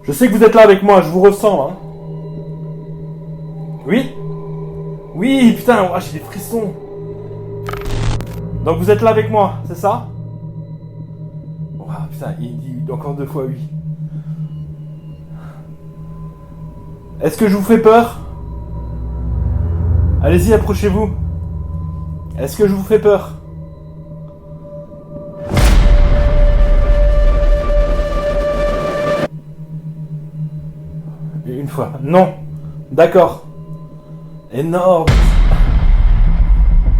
Je sais que vous êtes là avec moi, je vous ressens, hein. Oui? Oui, putain, oh, j'ai des frissons. Donc vous êtes là avec moi, c'est ça? Oh, putain, il dit encore 2 fois oui. Est-ce que je vous fais peur? Allez-y, approchez-vous. Est-ce que je vous fais peur? Une fois. Non. D'accord. Énorme.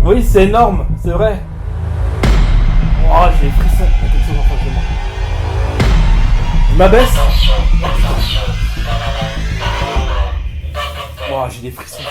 Oui, c'est énorme, c'est vrai. Oh, j'ai des frissons. Il y a quelque chose en face de moi. Je m'abaisse. Oh, j'ai des frissons.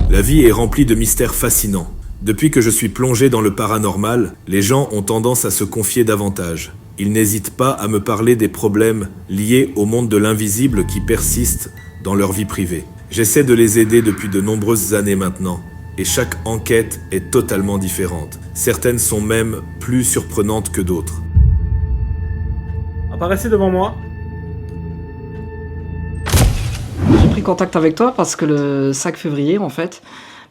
La vie est remplie de mystères fascinants. Depuis que je suis plongé dans le paranormal, les gens ont tendance à se confier davantage. Ils n'hésitent pas à me parler des problèmes liés au monde de l'invisible qui persistent dans leur vie privée. J'essaie de les aider depuis de nombreuses années maintenant, et chaque enquête est totalement différente. Certaines sont même plus surprenantes que d'autres. Apparaissez devant moi. J'ai pris contact avec toi parce que le 5 février, en fait,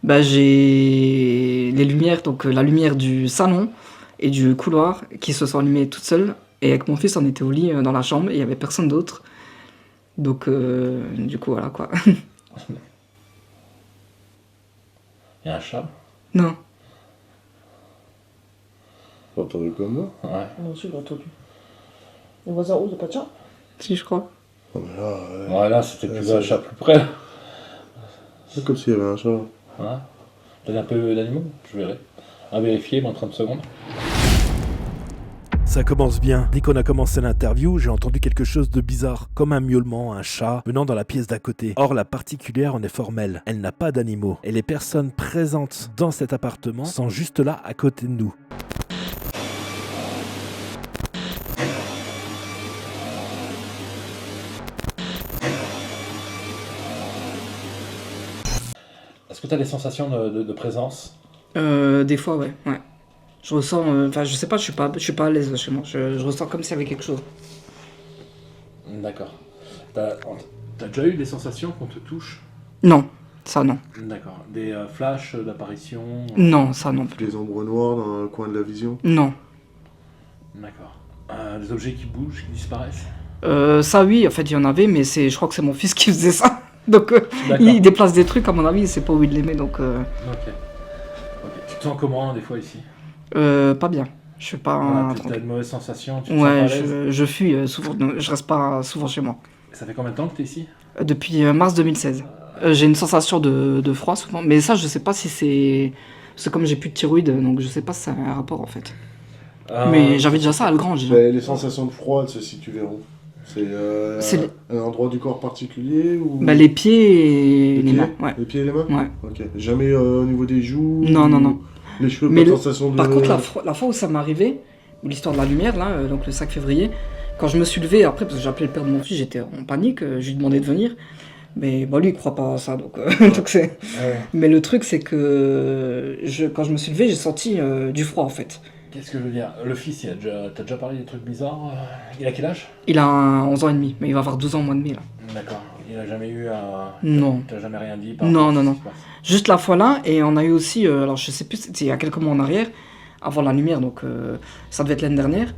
j'ai les lumières, donc la lumière du salon et du couloir qui se sont allumées toutes seules. Et avec mon fils, on était au lit dans la chambre et il n'y avait personne d'autre. Donc, du coup, voilà quoi. Il y a un chat. Non. T'as entendu comme moi? Ouais. Moi aussi, j'ai entendu. Les voisins, où, il n'y a pas de chat? Si, je crois. Non, mais là, Ouais, là, c'était plus c'est- un chat plus près. c'est comme s'il y avait un chat. Ouais. T'as un peu d'animaux? Je verrai. À vérifier, moins 30 secondes. Ça commence bien. Dès qu'on a commencé l'interview, j'ai entendu quelque chose de bizarre, comme un miaulement, un chat, venant dans la pièce d'à côté. Or, la particulière en est formelle. Elle n'a pas d'animaux. Et les personnes présentes dans cet appartement sont juste là à côté de nous. Est-ce que t'as des sensations de présence? Des fois, ouais. Je ressens, enfin, je sais pas, je suis pas à l'aise chez moi. Je ressens comme s'il y avait quelque chose. D'accord. T'as déjà eu des sensations qu'on te touche? Non, ça non. D'accord. Des flashs d'apparition? Non, ça non plus. Des ombres noires dans le coin de la vision. Non. D'accord. Des objets qui bougent, qui disparaissent? Ça oui, en fait, il y en avait, mais je crois que c'est mon fils qui faisait ça. Donc, D'accord. il déplace des trucs, à mon avis, il sait pas où il les met, donc... Ok. Tu te sens comment des fois ici? Pas bien. Je suis pas... Voilà, tranquille. t'as de mauvaises sensations? Tu te sens pas Ouais, à l'aise? je fuis souvent, je reste pas souvent chez moi. Ça fait combien de temps que t'es ici? Depuis mars 2016. J'ai une sensation de froid souvent, mais ça, je sais pas si c'est... C'est comme j'ai plus de thyroïde, donc je sais pas si ça a un rapport, en fait. Mais j'avais déjà ça à Algrange. Les sensations de froid, elles se situent vers où? C'est C'est un endroit du corps particulier ou... les pieds et les pieds mains, ouais. Les pieds et les mains? Ouais. Ok. Jamais au niveau des joues? Non, non, non. Les cheveux, Mais pas de sensation de... Par contre, la fois où ça m'est arrivé, l'histoire de la lumière, là, donc le 5 février, quand je me suis levé, après, parce que j'ai appelé le père de mon fils, j'étais en panique, je lui ai demandé de venir. Mais lui, il croit pas à ça, donc, donc c'est... Ouais. Mais le truc, c'est que quand je me suis levé, j'ai senti du froid, en fait. Qu'est-ce que je veux dire? Le fils, t'as déjà parlé des trucs bizarres? Il a quel âge? Il a 11 ans et demi, mais il va avoir 12 ans au mois de mai, là. D'accord. Il a jamais eu un... Non. T'as jamais rien dit Non, rapport à non, ce non. qui se passe? Juste la fois là, et on a eu aussi, alors je sais plus, c'était il y a quelques mois en arrière, avant la lumière, donc ça devait être l'année dernière,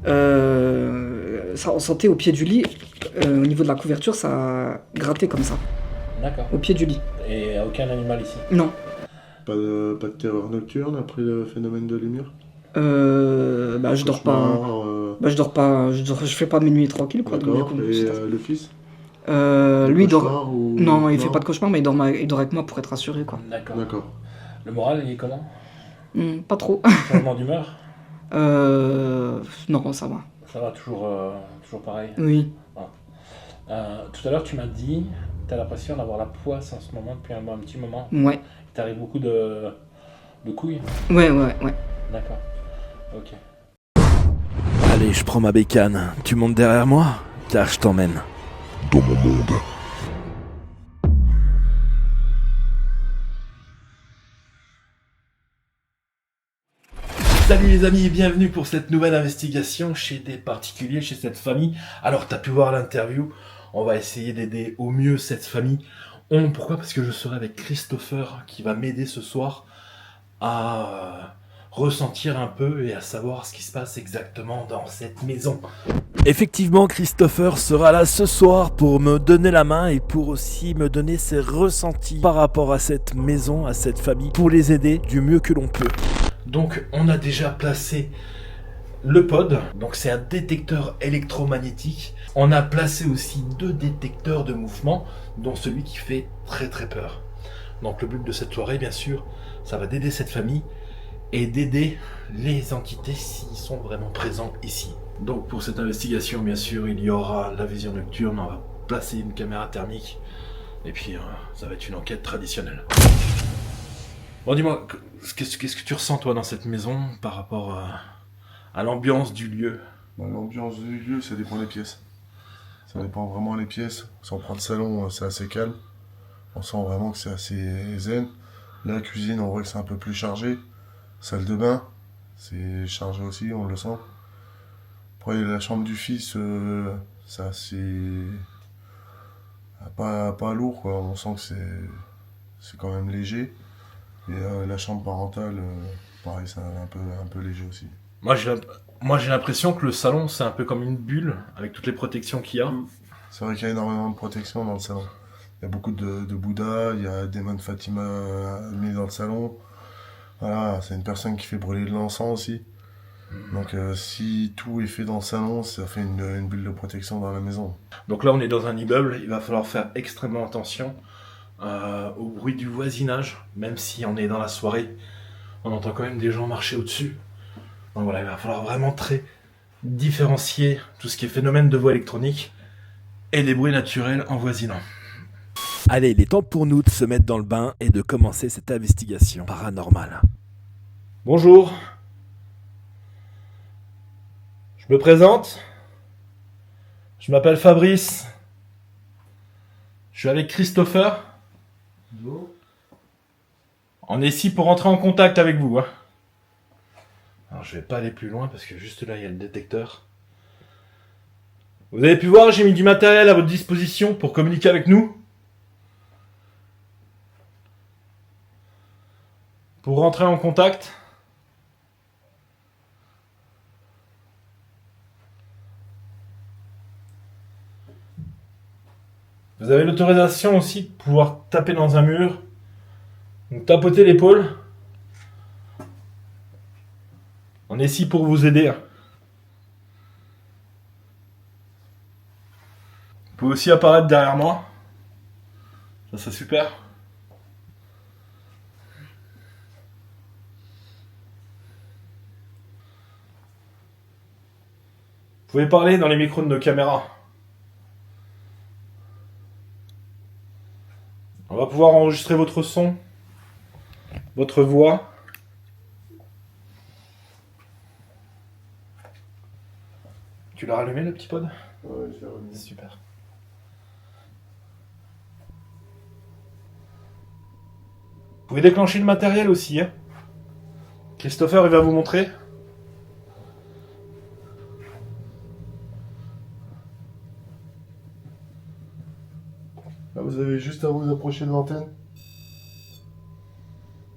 on sentait au pied du lit, au niveau de la couverture, ça grattait comme ça, D'accord. au pied du lit. Et aucun animal ici? Non. Pas de terreur nocturne après le phénomène de lumière? Je dors pas. Je dors pas, je fais pas mes nuits tranquilles, quoi. D'accord. donc, Et le fils? lui, il dort. Cauchemar ou... Non, il fait pas de cauchemar, mais il dort avec moi pour être rassuré, quoi. D'accord. D'accord. Le moral, il est comment? Pas trop. Changement d'humeur? Non, ça va. Ça va, toujours pareil? Oui. Tout à l'heure, tu m'as dit, t'as l'impression d'avoir la poisse en ce moment depuis un petit moment. Ouais. Il t'arrive beaucoup de couilles? Ouais. D'accord. Ok. Allez, je prends ma bécane. Tu montes derrière moi? Car je t'emmène. Dans mon monde. Salut les amis et bienvenue pour cette nouvelle investigation chez des particuliers, chez cette famille. Alors t'as pu voir l'interview, on va essayer d'aider au mieux cette famille. Pourquoi? Parce que je serai avec Christopher qui va m'aider ce soir à ressentir un peu et à savoir ce qui se passe exactement dans cette maison. Effectivement, Christopher sera là ce soir pour me donner la main et pour aussi me donner ses ressentis par rapport à cette maison, à cette famille, pour les aider du mieux que l'on peut. Donc on a déjà placé le pod, donc c'est un détecteur électromagnétique. On a placé aussi 2 détecteurs de mouvement, dont celui qui fait très très peur. Donc le but de cette soirée, bien sûr, ça va d'aider cette famille et d'aider les entités s'ils sont vraiment présents ici. Donc pour cette investigation, bien sûr, il y aura la vision nocturne, on va placer une caméra thermique, et puis ça va être une enquête traditionnelle. Bon, dis-moi, qu'est-ce que tu ressens toi dans cette maison par rapport à l'ambiance du lieu? L'ambiance du lieu, ça dépend des pièces. Ça dépend vraiment des pièces. Si on prend le salon, c'est assez calme. On sent vraiment que c'est assez zen. La cuisine, on voit que c'est un peu plus chargé. Salle de bain, c'est chargé aussi, on le sent. Après, la chambre du fils, c'est assez... pas lourd, quoi. On sent que c'est quand même léger. Et la chambre parentale, pareil, c'est un peu léger aussi. Moi j'ai l'impression que le salon c'est un peu comme une bulle avec toutes les protections qu'il y a. C'est vrai qu'il y a énormément de protection dans le salon. Il y a beaucoup de Bouddha, il y a des mains de Fatima mis dans le salon. Voilà, c'est une personne qui fait brûler de l'encens aussi. Donc si tout est fait dans le salon, ça fait une bulle de protection dans la maison. Donc là on est dans un immeuble, il va falloir faire extrêmement attention au bruit du voisinage, même si on est dans la soirée, on entend quand même des gens marcher au-dessus. Donc voilà, il va falloir vraiment très différencier tout ce qui est phénomène de voix électronique et des bruits naturels en voisinant. Allez, il est temps pour nous de se mettre dans le bain et de commencer cette investigation paranormale. Bonjour. Je me présente. Je m'appelle Fabrice. Je suis avec Christopher. Bonjour. On est ici pour entrer en contact avec vous. Alors je vais pas aller plus loin parce que juste là il y a le détecteur. Vous avez pu voir, j'ai mis du matériel à votre disposition pour communiquer avec nous. Pour rentrer en contact. Vous avez l'autorisation aussi de pouvoir taper dans un mur. Donc tapoter l'épaule. On est ici pour vous aider. Vous pouvez aussi apparaître derrière moi. Ça c'est super. Vous pouvez parler dans les micros de nos caméras. On va pouvoir enregistrer votre son, votre voix. Tu l'as rallumé le petit pod? Ouais, je l'ai remis. Super. Vous pouvez déclencher le matériel aussi. Christopher, il va vous montrer. Là, vous avez juste à vous approcher de l'antenne.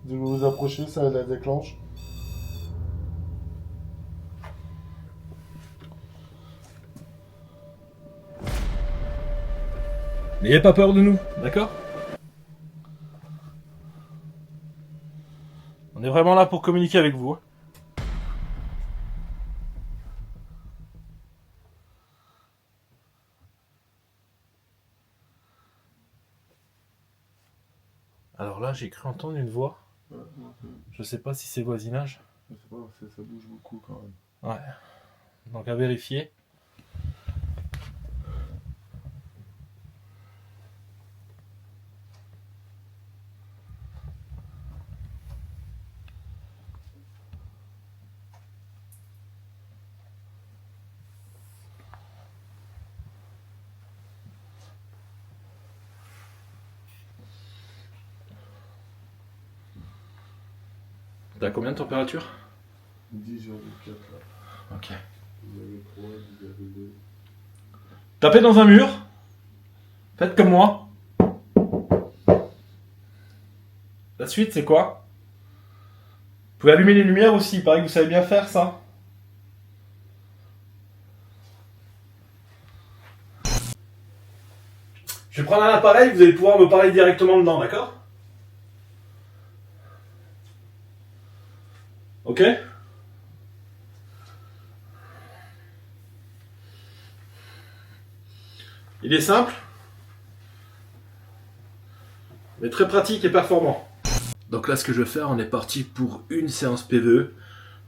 De vous approcher, ça la déclenche. N'ayez pas peur de nous, d'accord? On est vraiment là pour communiquer avec vous. Alors là, j'ai cru entendre une voix. Je sais pas si c'est voisinage. Je sais pas, ça bouge beaucoup quand même. Ouais. Donc à vérifier. T'as combien de température? 10 0,4 là. Ok. Vous avez 3, 10,2. Tapez dans un mur. Faites comme moi. La suite, c'est quoi? Vous pouvez allumer les lumières aussi. Il paraît que vous savez bien faire ça. Je vais prendre un appareil. Vous allez pouvoir me parler directement dedans, d'accord? Ok? Il est simple, mais très pratique et performant. Donc là, ce que je vais faire, on est parti pour une séance PVE.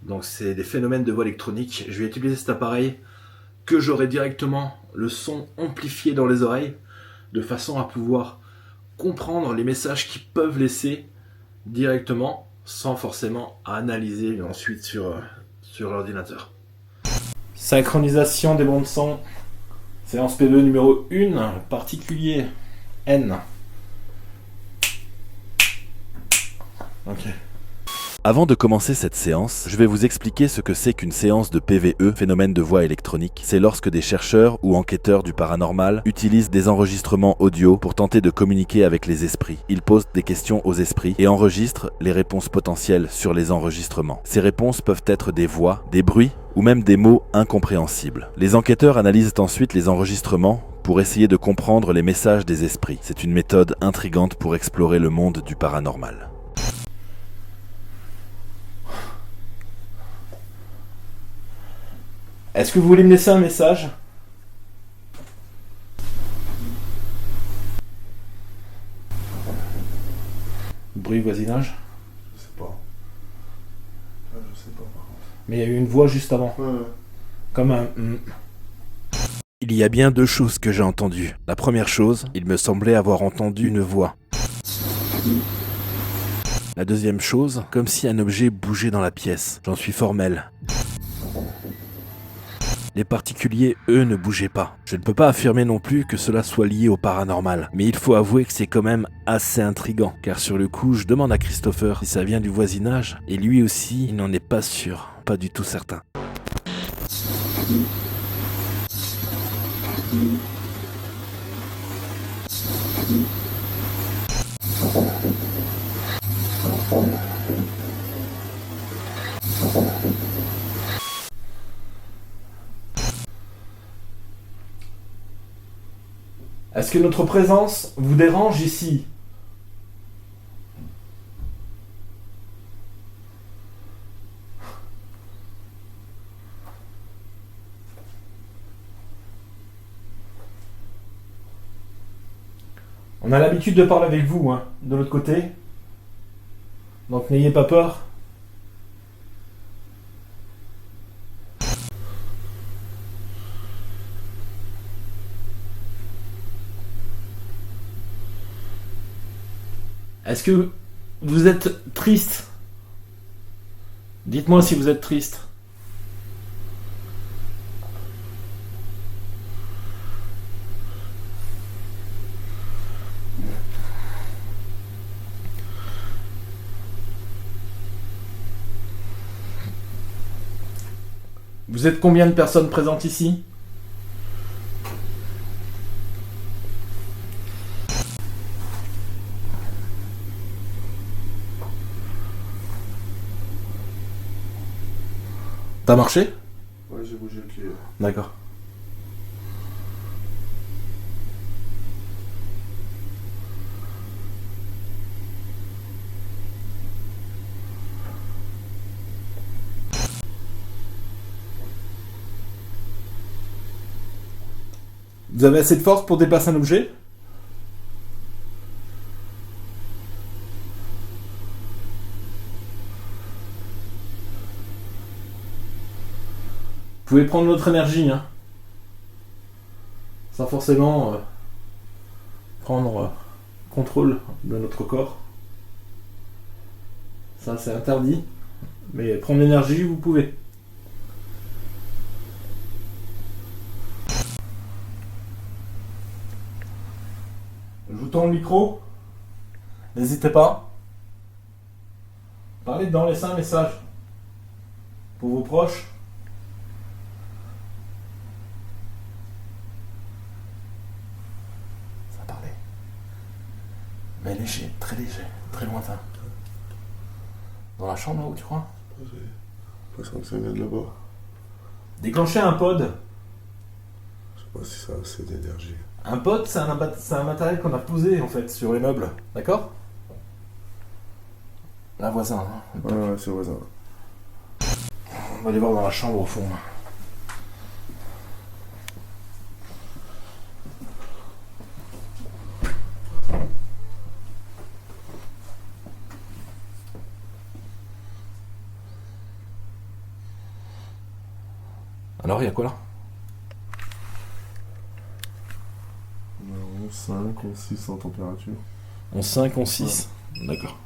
Donc c'est des phénomènes de voix électronique. Je vais utiliser cet appareil que j'aurai directement le son amplifié dans les oreilles, de façon à pouvoir comprendre les messages qu'ils peuvent laisser directement, sans forcément analyser ensuite sur l'ordinateur. Synchronisation des bandes son. Séance PVE numéro 1, particulier N. Ok. Avant de commencer cette séance, je vais vous expliquer ce que c'est qu'une séance de PVE, phénomène de voix électronique. C'est lorsque des chercheurs ou enquêteurs du paranormal utilisent des enregistrements audio pour tenter de communiquer avec les esprits. Ils posent des questions aux esprits et enregistrent les réponses potentielles sur les enregistrements. Ces réponses peuvent être des voix, des bruits ou même des mots incompréhensibles. Les enquêteurs analysent ensuite les enregistrements pour essayer de comprendre les messages des esprits. C'est une méthode intrigante pour explorer le monde du paranormal. Est-ce que vous voulez me laisser un message? Bruit voisinage? Je sais pas. Ouais, je sais pas par contre. Mais il y a eu une voix juste avant. Ouais. Comme un... Il y a bien deux choses que j'ai entendues. La première chose, il me semblait avoir entendu une voix. La deuxième chose, comme si un objet bougeait dans la pièce. J'en suis formel. Les particuliers, eux, ne bougeaient pas. Je ne peux pas affirmer non plus que cela soit lié au paranormal, mais il faut avouer que c'est quand même assez intriguant, car sur le coup, je demande à Christopher si ça vient du voisinage, et lui aussi, il n'en est pas sûr, pas du tout certain. Est-ce que notre présence vous dérange ici? On a l'habitude de parler avec vous, hein, de l'autre côté. Donc n'ayez pas peur. Est-ce que vous êtes triste? Dites-moi si vous êtes triste. Vous êtes combien de personnes présentes ici? T'as marché? Ouais, j'ai bougé le pied. D'accord. Vous avez assez de force pour déplacer un objet? Vous pouvez prendre notre énergie, hein, sans forcément prendre contrôle de notre corps. Ça, c'est interdit. Mais prendre l'énergie, vous pouvez. Je vous tends le micro. N'hésitez pas. Parlez dedans, laissez un message. Pour vos proches. Ça parlait. Mais léger, très lointain. Dans la chambre là où tu crois? J'ai l'impression que ça vient de là-bas. Déclencher un pod. Je sais pas si ça a assez d'énergie. Un pod, c'est un matériel qu'on a posé en fait sur les meubles. D'accord? La voisin. Hein. Ouais, c'est voisin. On va aller voir dans la chambre au fond. Alors, il y a quoi là? On a 11,5, 11,6 en température. 11,5, 11,6. D'accord.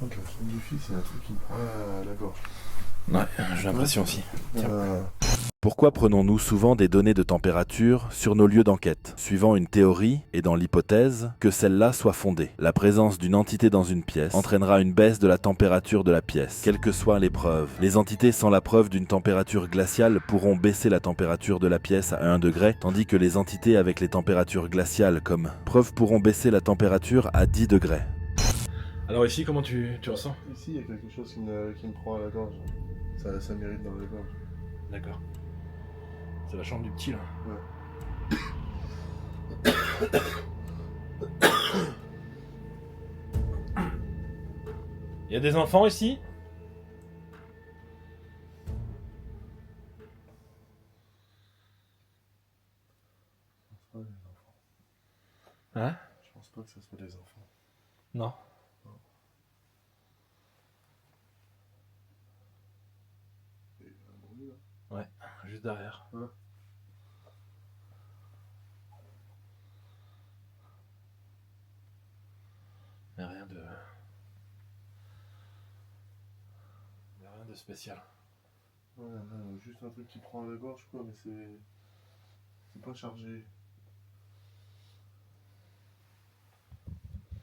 Oh, de la chambre du fils, il y a un truc qui me prend la gorge. Ouais, j'ai l'impression aussi. Pourquoi prenons-nous souvent des données de température sur nos lieux d'enquête, suivant une théorie et dans l'hypothèse que celle-là soit fondée? La présence d'une entité dans une pièce entraînera une baisse de la température de la pièce, quelle que soit l'épreuve. Les entités sans la preuve d'une température glaciale pourront baisser la température de la pièce à 1 degré, tandis que les entités avec les températures glaciales comme preuve pourront baisser la température à 10 degrés. Alors ici, comment tu ressens? Ici, il y a quelque chose qui me prend à la gorge. Ça mérite dans la gorge. D'accord. C'est la chambre du petit là. Il y a des enfants ici? Hein? Je pense pas que ça soit des enfants. Non. Il y a un bruit là. Ouais, juste derrière. Ouais. Mais rien de... rien de spécial. Ouais, juste un truc qui prend à la gorge quoi, mais c'est pas chargé.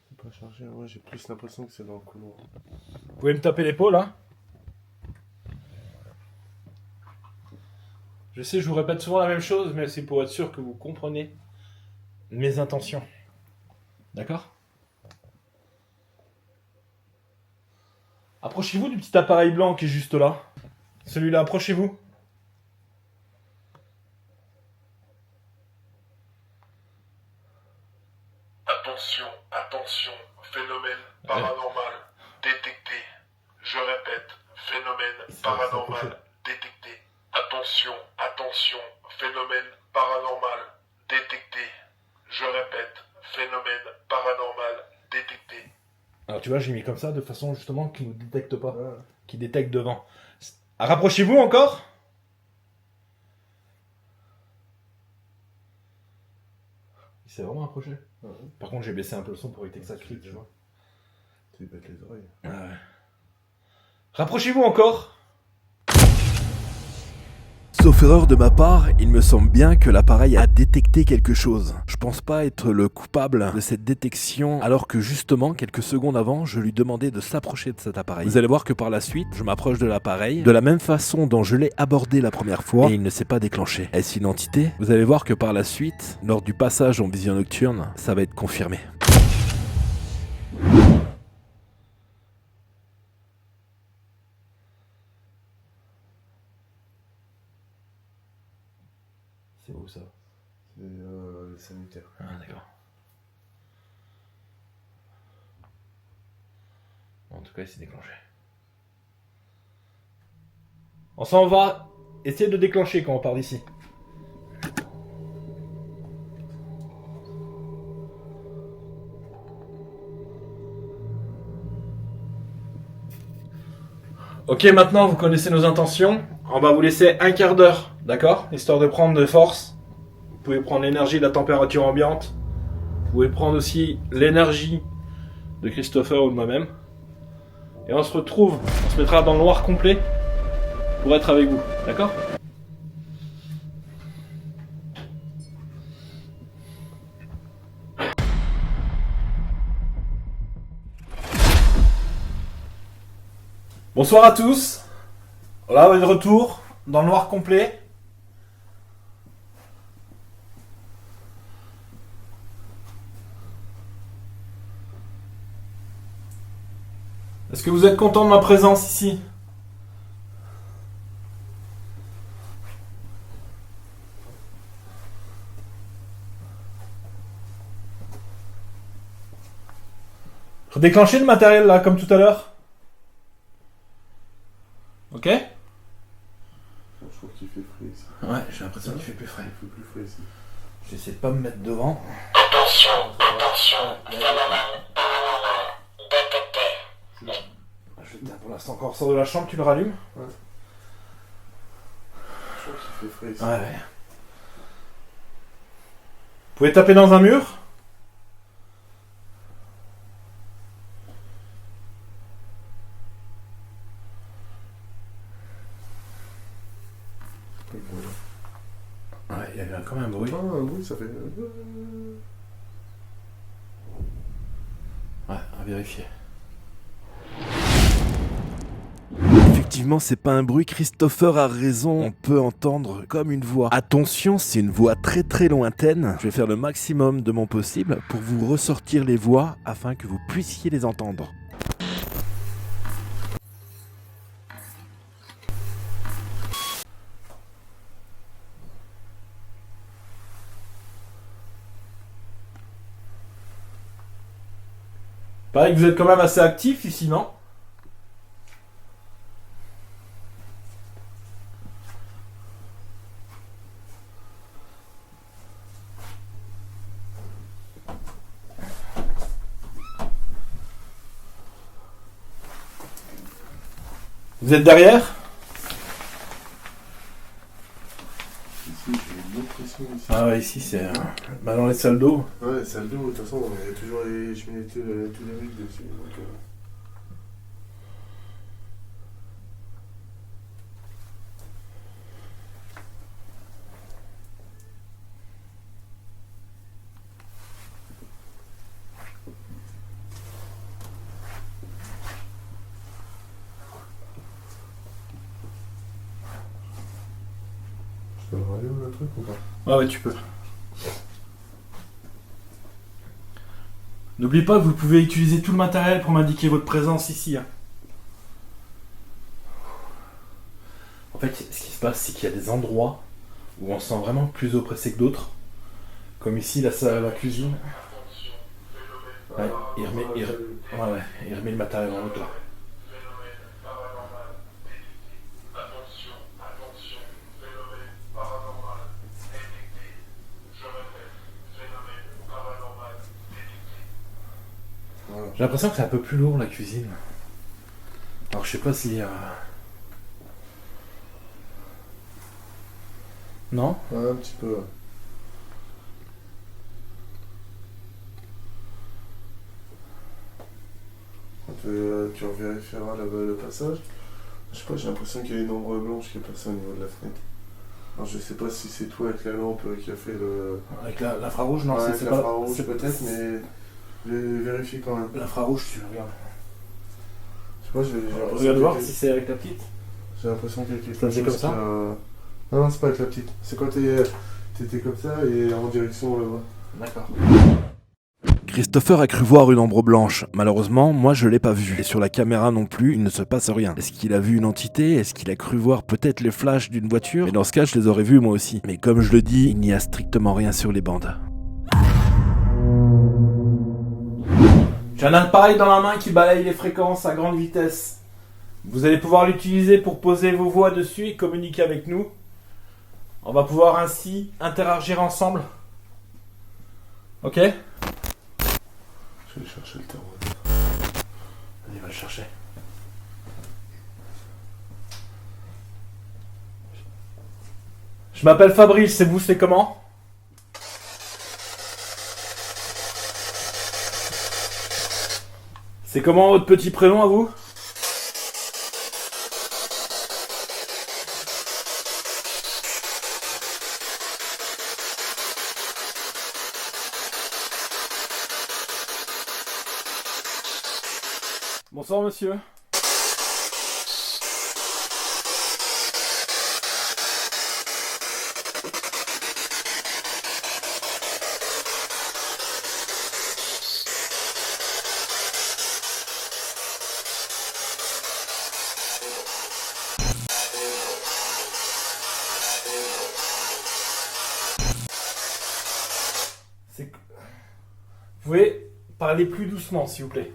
C'est pas chargé, ouais, j'ai plus l'impression que c'est dans le couloir. Vous pouvez me taper l'épaule là? Je sais, je vous répète souvent la même chose, mais c'est pour être sûr que vous comprenez mes intentions. D'accord? Approchez-vous du petit appareil blanc qui est juste là. Celui-là, approchez-vous. Attention, attention, phénomène paranormal détecté. Je répète, phénomène paranormal détecté. Attention, attention, phénomène paranormal détecté. Je répète, phénomène paranormal détecté. Alors tu vois, j'ai mis comme ça de façon justement qu'il ne détecte pas, qu'il détecte devant. Rapprochez-vous encore. Il s'est vraiment approché. Par contre, j'ai baissé un peu le son pour éviter que ça crie, tu vois. Tu bêtes les oreilles. Ouais. Rapprochez-vous encore. Sauf erreur de ma part, il me semble bien que l'appareil a détecté quelque chose. Je pense pas être le coupable de cette détection, alors que justement, quelques secondes avant, je lui demandais de s'approcher de cet appareil. Vous allez voir que par la suite, je m'approche de l'appareil, de la même façon dont je l'ai abordé la première fois, et il ne s'est pas déclenché. Est-ce une entité? Vous allez voir que par la suite, lors du passage en vision nocturne, ça va être confirmé. C'est où ça? C'est le sanitaire. Ah d'accord. En tout cas, il s'est déclenché. On s'en va essayer de déclencher quand on part d'ici. Ok, maintenant vous connaissez nos intentions. On va vous laisser un quart d'heure, d'accord? Histoire de prendre de force. Vous pouvez prendre l'énergie de la température ambiante. Vous pouvez prendre aussi l'énergie de Christopher ou de moi-même. Et on se retrouve, on se mettra dans le noir complet pour être avec vous, d'accord? Bonsoir à tous. Voilà, on est de retour dans le noir complet. Est-ce que vous êtes content de ma présence ici? Redéclenchez le matériel là, comme tout à l'heure. Ok? Je trouve qu'il fait frais ici. Ouais, j'ai l'impression qu'il fait plus frais. Il fait plus frais ici. J'essaie de pas me mettre devant. Attention, phénomène paranormal détecté. Pour l'instant, quand on sort de la chambre, tu le rallumes? Je trouve qu'il fait frais ici. Ouais. Vous pouvez taper dans un mur? Ouais, il y a quand même un bruit. Ah oui, ça fait... Ouais, à vérifier. Effectivement, c'est pas un bruit, Christopher a raison, on peut entendre comme une voix. Attention, c'est une voix très très lointaine. Je vais faire le maximum de mon possible pour vous ressortir les voix afin que vous puissiez les entendre. Pareil que vous êtes quand même assez actif ici, non? Vous êtes derrière? Ici, j'ai une autre pression ici. Ah ouais, ici c'est dans les salles d'eau. Ouais, salle d'eau, de toute façon, il y a toujours les cheminées, tous les mecs dessus. Donc, je peux le rallumer le truc ou pas? Ouais, tu peux. N'oubliez pas que vous pouvez utiliser tout le matériel pour m'indiquer votre présence ici. Hein. En fait, ce qui se passe, c'est qu'il y a des endroits où on se sent vraiment plus oppressé que d'autres. Comme ici, la salle, la cuisine. Ouais, il remet le matériel en route là. Phénomène paranormal détecté. Attention, phénomène paranormal détecté. Je répète, phénomène paranormal détecté. Voilà. J'ai l'impression que c'est un peu plus lourd la cuisine. Alors je sais pas si... Non? Ouais, un petit peu. Ouais. Tu revérifieras le passage. Je sais pas, j'ai l'impression qu'il y a une ombre blanche qui est passée au niveau de la fenêtre. Alors je sais pas si c'est toi avec la lampe qui a fait le... Avec l'infrarouge, non, ouais, c'est avec pas... l'infrarouge c'est- peut-être, mais vérifie quand même. L'infrarouge, tu regardes. Je sais pas, j'ai l'impression Regarde voir que- si c'est avec la petite. J'ai l'impression qu'il y a quelque Ça chose faisait comme ça Non, non, c'est pas avec la petite. C'est quand t'étais comme ça et en direction là-bas. D'accord. Christopher a cru voir une ombre blanche. Malheureusement, moi je l'ai pas vue. Et sur la caméra non plus, il ne se passe rien. Est-ce qu'il a vu une entité? Est-ce qu'il a cru voir peut-être les flashs d'une voiture? Et dans ce cas, je les aurais vus moi aussi. Mais comme je le dis, il n'y a strictement rien sur les bandes. J'ai un appareil dans la main qui balaye les fréquences à grande vitesse. Vous allez pouvoir l'utiliser pour poser vos voix dessus et communiquer avec nous. On va pouvoir ainsi interagir ensemble. Ok? Vas-y, Je vais chercher le thermomètre. va le chercher. Je m'appelle Fabrice, et vous, c'est comment? C'est comment votre petit prénom à vous? Bonsoir monsieur. pouvez parler plus doucement, s'il vous plaît.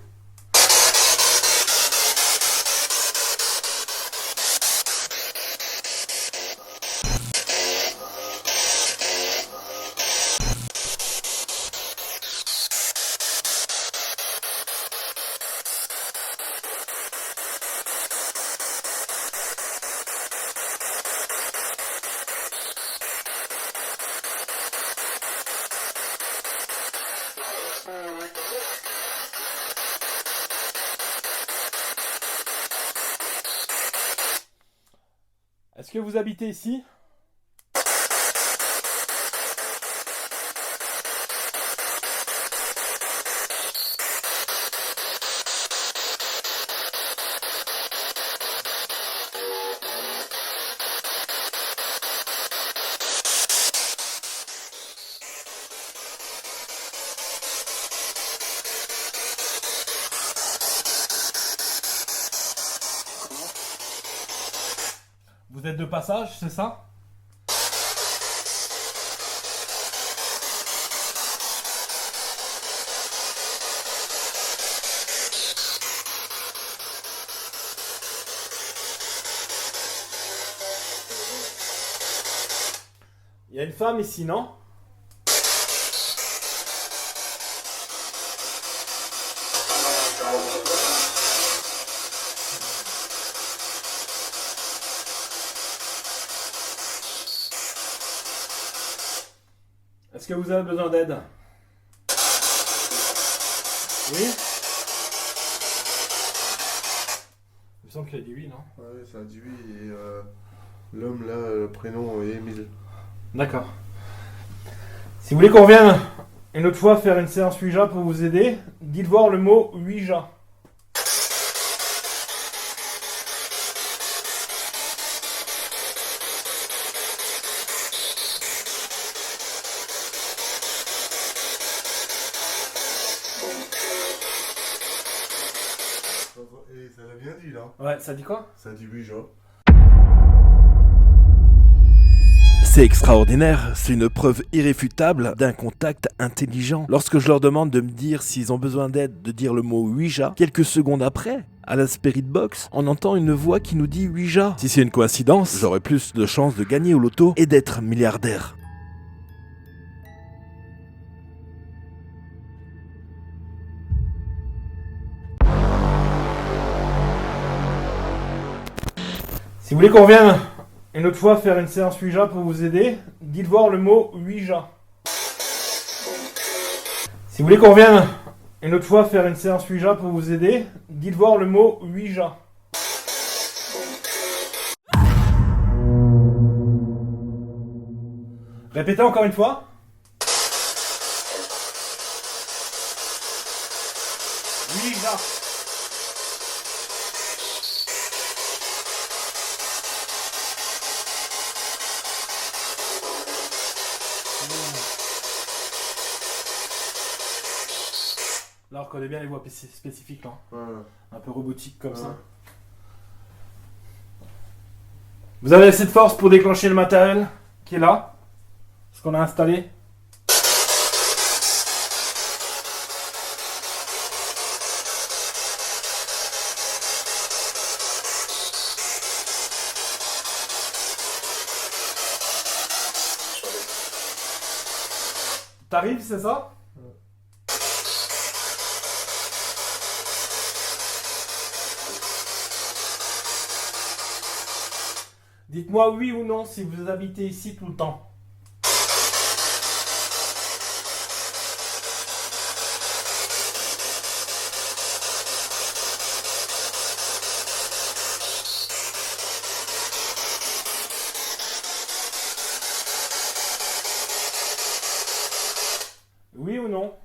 Est-ce que vous habitez ici? Vous êtes de passage, c'est ça? Il y a une femme ici, non? Est-ce que vous avez besoin d'aide? Oui? Il me semble qu'il a dit oui, non? Ouais, ça a dit oui, et l'homme là, le prénom est Émile. D'accord. Si vous voulez qu'on revienne une autre fois faire une séance Ouija pour vous aider, dites voir le mot Ouija. Et ça l'a bien dit là. Ouais, ça dit quoi? Ça dit oui, genre. C'est extraordinaire, c'est une preuve irréfutable d'un contact intelligent. Lorsque je leur demande de me dire s'ils ont besoin d'aide, de dire le mot Ouija, quelques secondes après, à la Spirit Box, on entend une voix qui nous dit Ouija. Si c'est une coïncidence, j'aurais plus de chances de gagner au loto et d'être milliardaire. Si vous voulez qu'on revienne une autre fois faire une séance Ouija pour vous aider, dites voir le mot Ouija. Si vous voulez qu'on revienne une autre fois faire une séance Ouija pour vous aider, dites voir le mot Ouija. Répétez encore une fois. Ouija. Là, on reconnaît bien les voix spécifiques, là. Ouais. Un peu robotique comme ça. Vous avez assez de force pour déclencher le matériel qui est là, ce qu'on a installé. T'arrives, c'est ça? Dites-moi oui ou non si vous habitez ici tout le temps. Oui ou non?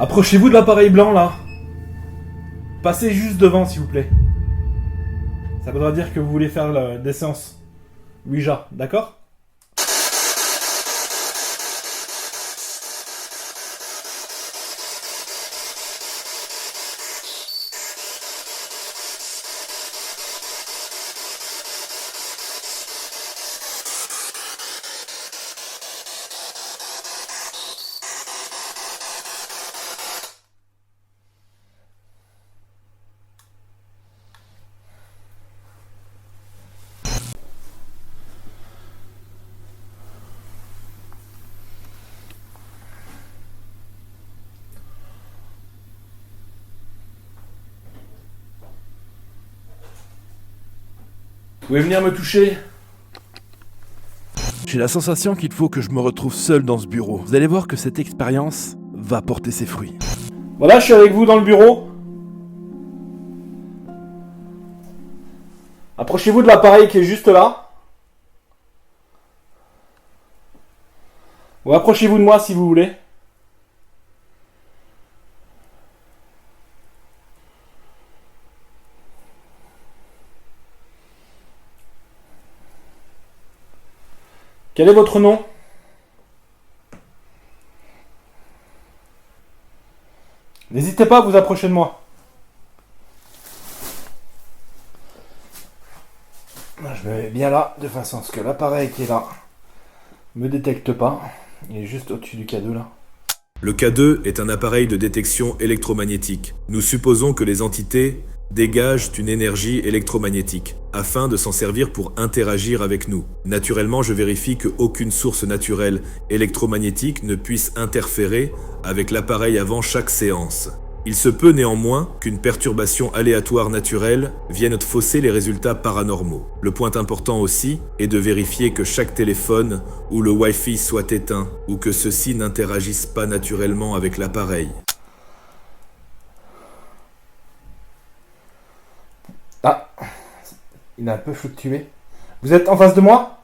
Approchez-vous de l'appareil blanc là. Passez juste devant s'il vous plaît. Ça voudra dire que vous voulez faire des séances Ouija, d'accord? Vous pouvez venir me toucher? J'ai la sensation qu'il faut que je me retrouve seul dans ce bureau. Vous allez voir que cette expérience va porter ses fruits. Voilà, je suis avec vous dans le bureau. Approchez-vous de l'appareil qui est juste là. Ou approchez-vous de moi si vous voulez. Quel est votre nom? N'hésitez pas à vous approcher de moi. Je me mets bien là, de façon à ce que l'appareil qui est là me détecte pas. Il est juste au-dessus du K2 là. Le K2 est un appareil de détection électromagnétique. Nous supposons que les entités dégagent une énergie électromagnétique, afin de s'en servir pour interagir avec nous. Naturellement, je vérifie qu'aucune source naturelle électromagnétique ne puisse interférer avec l'appareil avant chaque séance. Il se peut néanmoins qu'une perturbation aléatoire naturelle vienne fausser les résultats paranormaux. Le point important aussi est de vérifier que chaque téléphone ou le Wi-Fi soit éteint ou que ceux-ci n'interagissent pas naturellement avec l'appareil. Ah, il a un peu fluctué. Vous êtes en face de moi?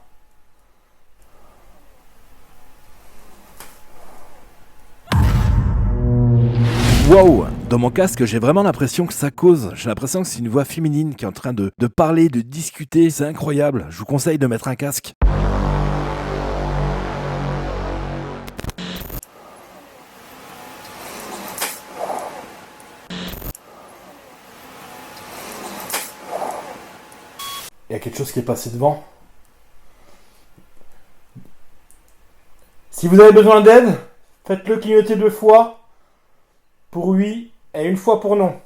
Wow! Dans mon casque, j'ai vraiment l'impression que ça cause. J'ai l'impression que c'est une voix féminine qui est en train de parler, de discuter. C'est incroyable. Je vous conseille de mettre un casque. Il y a quelque chose qui est passé devant. Si vous avez besoin d'aide, faites-le clignoter 2 fois pour oui et 1 fois pour non.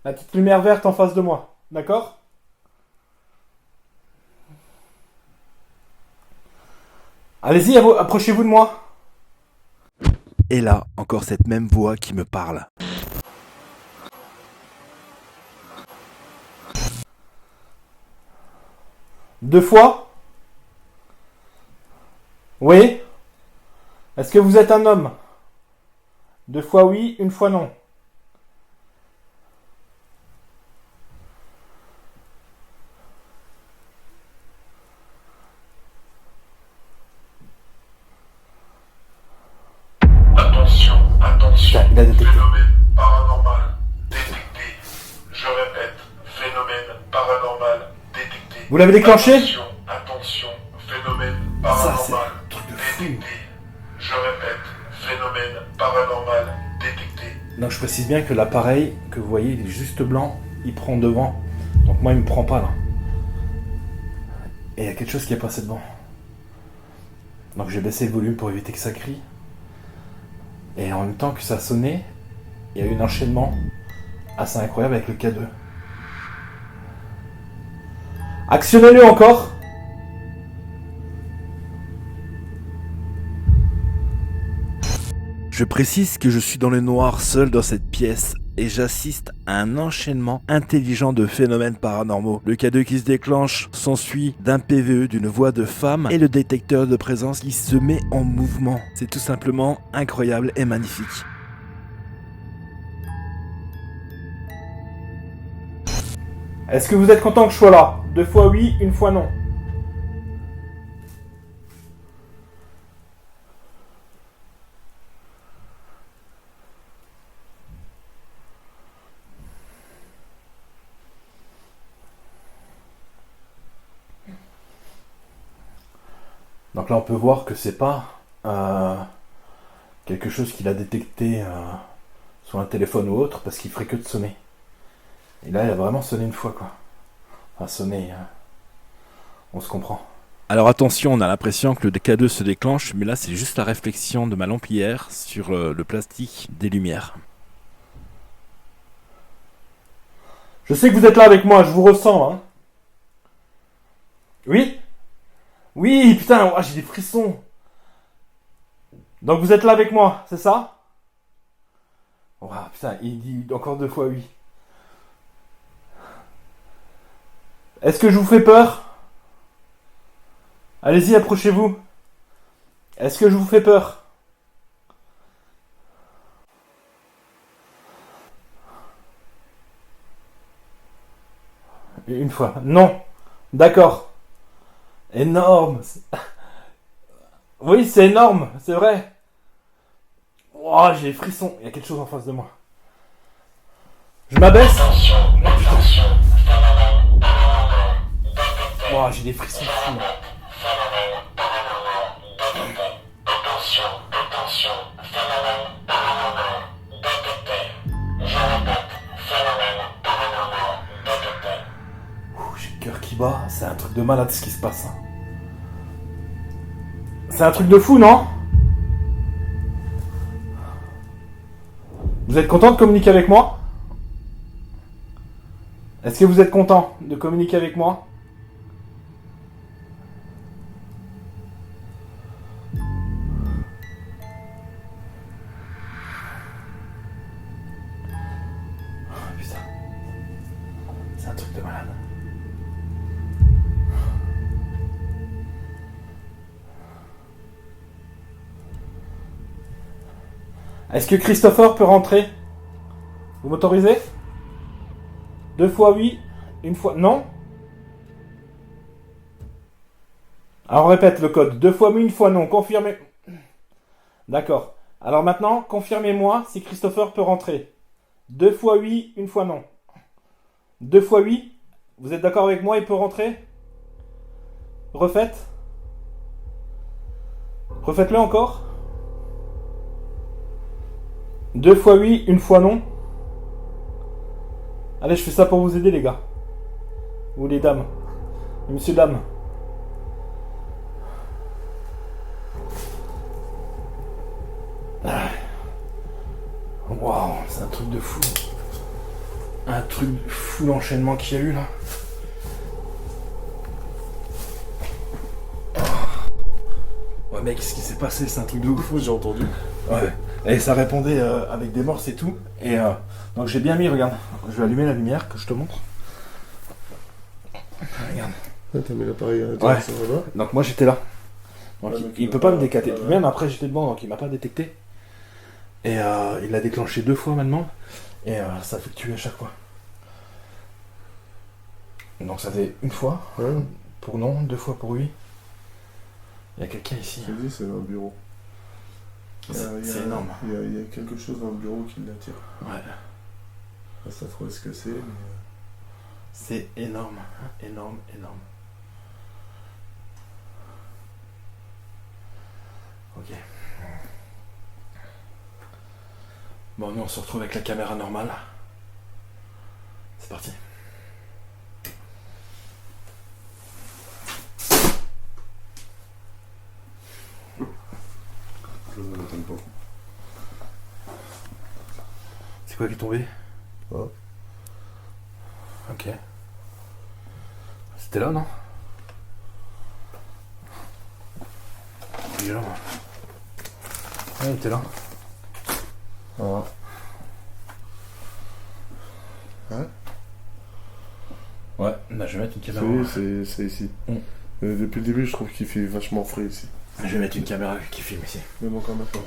La petite lumière verte en face de moi. D'accord? Allez-y, approchez-vous de moi. Et là, encore cette même voix qui me parle. Deux fois? Oui? Est-ce que vous êtes un homme? 2 fois oui, 1 fois non. Attention, attention, Il a détecté. phénomène paranormal détecté. Je répète, phénomène paranormal détecté. Vous l'avez déclenché? Attention, attention, phénomène paranormal détecté. Je répète, phénomène paranormal détecté. Donc je précise bien que l'appareil que vous voyez, il est juste blanc, il prend devant. Donc moi il me prend pas là. Et il y a quelque chose qui est passé devant. Donc j'ai baissé le volume pour éviter que ça crie. Et en même temps que ça sonnait, il y a eu un enchaînement assez incroyable avec le K2. Actionnez-le encore. Je précise que je suis dans le noir seul dans cette pièce et j'assiste à un enchaînement intelligent de phénomènes paranormaux. Le K2 qui se déclenche s'ensuit d'un PVE, d'une voix de femme et le détecteur de présence qui se met en mouvement. C'est tout simplement incroyable et magnifique. Est-ce que vous êtes content que je sois là? 2 fois oui, 1 fois non. Donc là, on peut voir que c'est pas quelque chose qu'il a détecté sur un téléphone ou autre, parce qu'il ferait que de sonner. Et là, il a vraiment sonné une fois, quoi. Enfin, sonné, on se comprend. Alors attention, on a l'impression que le K2 se déclenche, mais là c'est juste la réflexion de ma lampière sur le plastique des lumières. Je sais que vous êtes là avec moi, je vous ressens, hein. Oui? Oui, putain, j'ai des frissons. Donc vous êtes là avec moi, c'est ça? Oh, putain, il dit encore 2 fois oui. Est-ce que je vous fais peur? Allez-y, approchez-vous. Est-ce que je vous fais peur? Une fois. Non. D'accord. Énorme. Oui, c'est énorme, c'est vrai. Oh, j'ai des frissons. Il y a quelque chose en face de moi. Je m'abaisse. Oh, j'ai des frissons fous. J'ai le cœur qui bat. C'est un truc de malade ce qui se passe. C'est un truc de fou, non? Vous êtes content de communiquer avec moi? Est-ce que vous êtes content de communiquer avec moi? Putain. C'est un truc de malade. Est-ce que Christopher peut rentrer? Vous m'autorisez? 2 fois oui, 1 fois non. Alors on répète le code. 2 fois oui, 1 fois non. Confirmez. D'accord. Alors maintenant, confirmez-moi si Christopher peut rentrer. 2 fois oui, 1 fois non. 2 fois oui. Vous êtes d'accord avec moi, il peut rentrer? Refaites. Refaites-le encore. 2 fois oui, 1 fois non. Allez, je fais ça pour vous aider, les gars. Ou les dames. Et monsieur, dame. Waouh, c'est un truc de fou. Un truc de fou l'enchaînement qu'il y a eu là. Ouais, mec, ce qui s'est passé, c'est un truc de ouf. J'ai entendu. Ouais. Et ça répondait avec des morses et tout. Et donc j'ai bien mis, regarde. Je vais allumer la lumière que je te montre. Regarde. Ouais, t'as mis l'appareil à Ouais. ça va. Donc moi j'étais là. Donc Ouais, donc il peut pas me décater. Même après j'étais devant, donc il m'a pas détecté. Et il l'a déclenché 2 fois maintenant. Et ça fait tuer à chaque fois. Donc ça fait 1 fois Ouais. pour non, 2 fois pour oui. Il y a quelqu'un ici. Je te dis, c'est un bureau. C'est énorme. Il y a quelque chose dans le bureau qui l'attire. Ouais. Je sais pas trop ce que c'est, mais... C'est énorme. Énorme, énorme. Ok. Bon, nous on se retrouve avec la caméra normale. C'est parti. Je ne m'attends pas. C'est quoi qui est tombé? Ah. Ok. C'était là, non? Il est là. Ouais, il était là. Ah. Hein? Ouais, bah, je vais mettre une caméra. C'est ici. Mm. Depuis le début, je trouve qu'il fait vachement frais ici. Je vais mettre une caméra qui filme ici. Même encore maintenant.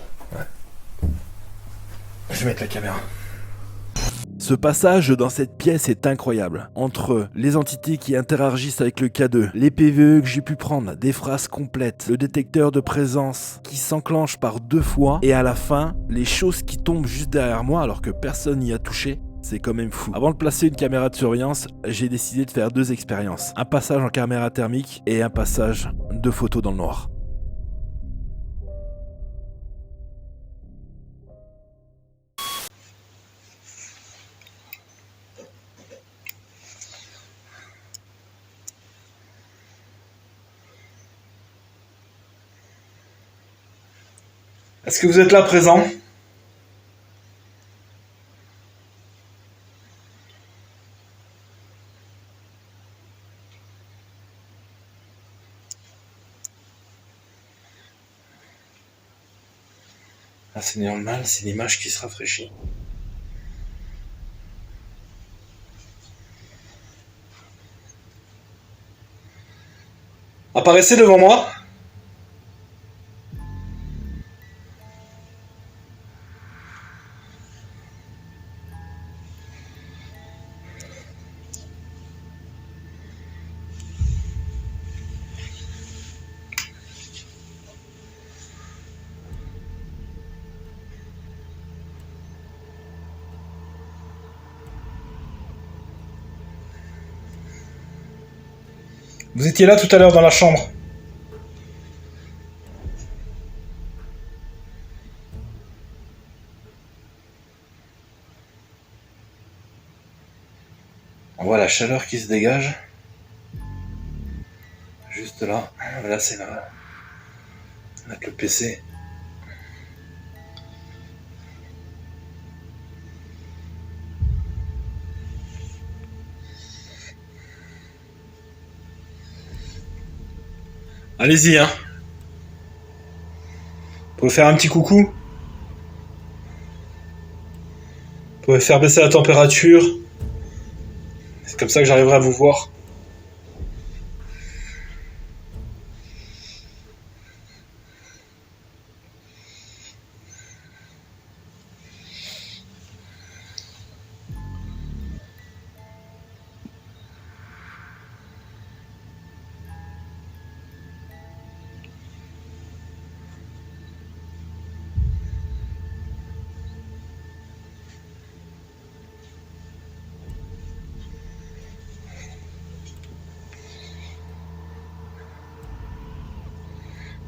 Je vais mettre la caméra. Ce passage dans cette pièce est incroyable. Entre les entités qui interagissent avec le K2, les PVE que j'ai pu prendre, des phrases complètes, le détecteur de présence qui s'enclenche par 2 fois, et à la fin, les choses qui tombent juste derrière moi alors que personne n'y a touché, c'est quand même fou. Avant de placer une caméra de surveillance, j'ai décidé de faire 2 expériences. Un passage en caméra thermique et un passage de photo dans le noir. Est-ce que vous êtes là présent? Ah, c'est normal, c'est l'image qui se rafraîchit. Apparaissez devant moi. Vous étiez là tout à l'heure dans la chambre. On voit la chaleur qui se dégage. Juste là. Là, c'est là. Avec le PC. Allez-y, hein. Vous pouvez faire un petit coucou. Vous pouvez faire baisser la température. C'est comme ça que j'arriverai à vous voir.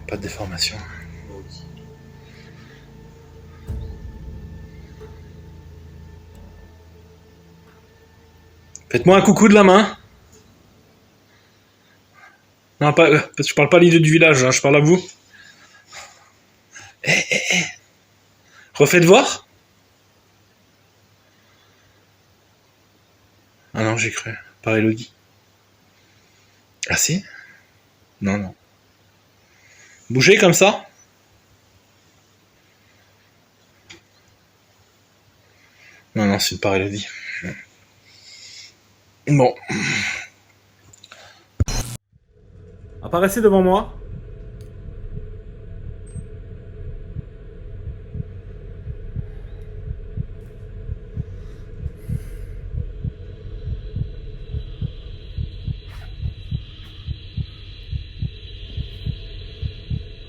Pas de déformation. Faites-moi un coucou de la main. Non, pas, je parle pas à l'idée du village, hein, je parle à vous. Refaites voir. Ah non, j'ai cru. Par Elodie. Ah si? Non, non. Bougez comme ça. Non, non, c'est par Elodie. Bon. Apparaissez devant moi.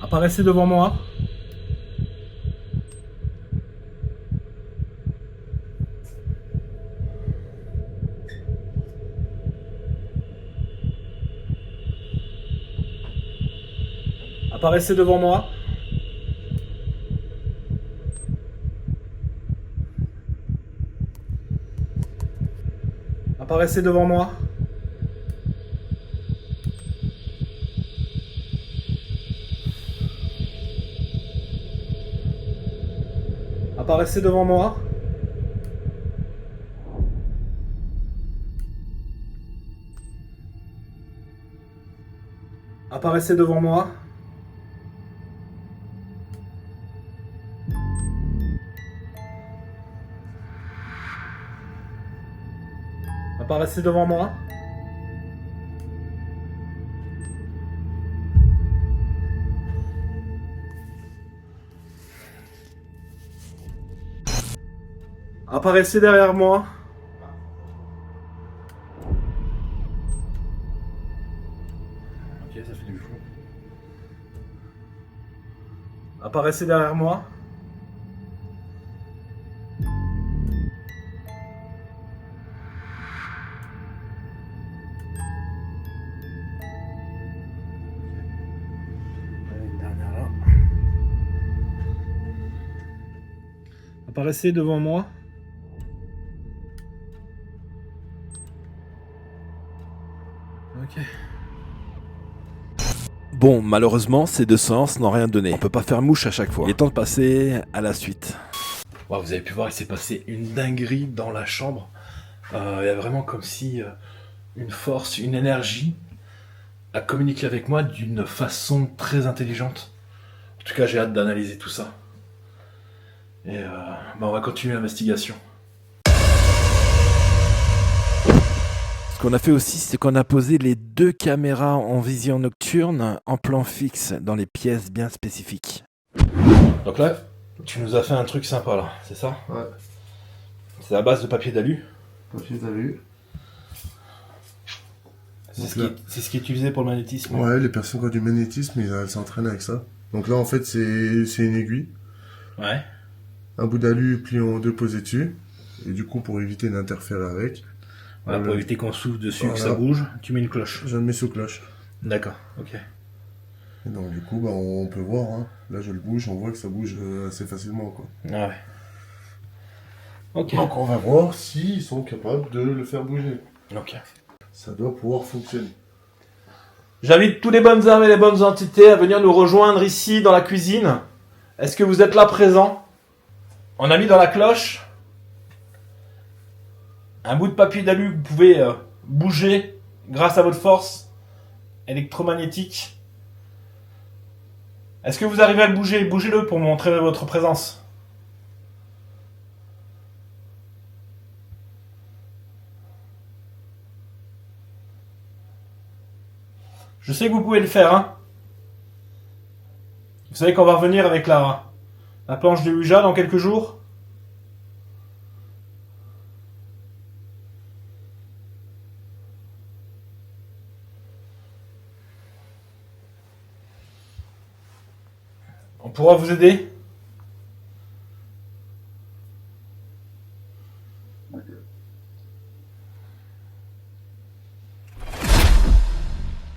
Apparaissez devant moi. Apparaissez devant moi. Apparaissez devant moi. Apparaissez devant moi. Apparaissez devant moi. Apparaissez devant moi. Apparaissez derrière moi. Ok, ça fait du flou. Apparaissez derrière moi. Une dernière là. Apparaissez devant moi. Bon, Bon, malheureusement, ces 2 séances n'ont rien donné. On peut pas faire mouche à chaque fois. Il est temps de passer à la suite. Wow, vous avez pu voir, il s'est passé une dinguerie dans la chambre. Il y a vraiment comme si une force, une énergie a communiqué avec moi d'une façon très intelligente. En tout cas, j'ai hâte d'analyser tout ça. Et on va continuer l'investigation. Ce qu'on a fait aussi, c'est qu'on a posé les 2 caméras en vision nocturne en plan fixe dans les pièces bien spécifiques. Donc là, tu nous as fait un truc sympa là, c'est ça? Ouais. C'est à base de papier d'alu. Papier d'alu. C'est ce qui est utilisé pour le magnétisme. Ouais, les personnes qui ont du magnétisme, elles s'entraînent avec ça. Donc là, en fait, c'est une aiguille. Ouais. Un bout d'alu plié en 2 posé dessus. Et du coup, pour éviter d'interférer avec. Voilà, pour éviter qu'on souffle dessus, voilà. que ça bouge, tu mets une cloche. Je le mets sous cloche. D'accord, ok. Et donc, du coup, on peut voir. Hein. Là, je le bouge, on voit que ça bouge assez facilement, quoi. Ah ouais. Ok. Donc, on va voir s'ils sont capables de le faire bouger. Ok. Ça doit pouvoir fonctionner. J'invite tous les bonnes âmes et les bonnes entités à venir nous rejoindre ici dans la cuisine. Est-ce que vous êtes là présents? On a mis dans la cloche un bout de papier d'alu que vous pouvez bouger grâce à votre force électromagnétique. Est-ce que vous arrivez à le bouger? Bougez-le pour montrer votre présence. Je sais que vous pouvez le faire, hein. Vous savez qu'on va revenir avec la planche de Ouija dans quelques jours. On pourra vous aider.